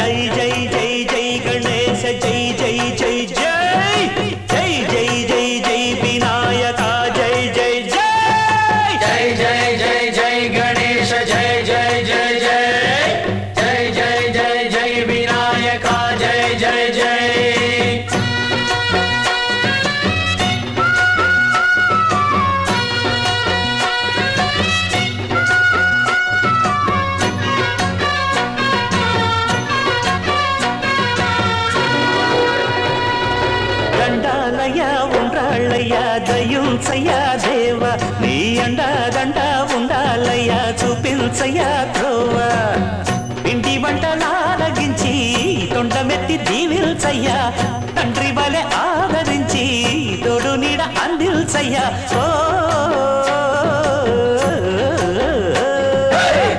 జై జై జై జై గణేశ జై జై జై జై జై జై జై జై వినాయక జై జై జై జై జై జై జై గణేశ జై జై జై జై జై జై జై జై వినాయక జై జై జై దండాలయ్యా ఉండ్రాళ్ళయ్యా దయుంచయ్యా దేవ నీ అండదండ ఉండాలయ్యా చూపించయ్యా త్రోవ ఇంటి వంటలారగించి తొండమెత్తి దీవిల్చయ్యా తండ్రి వలె ఆదరించి తోడు నీడ అందిల్చయ్యా ఓ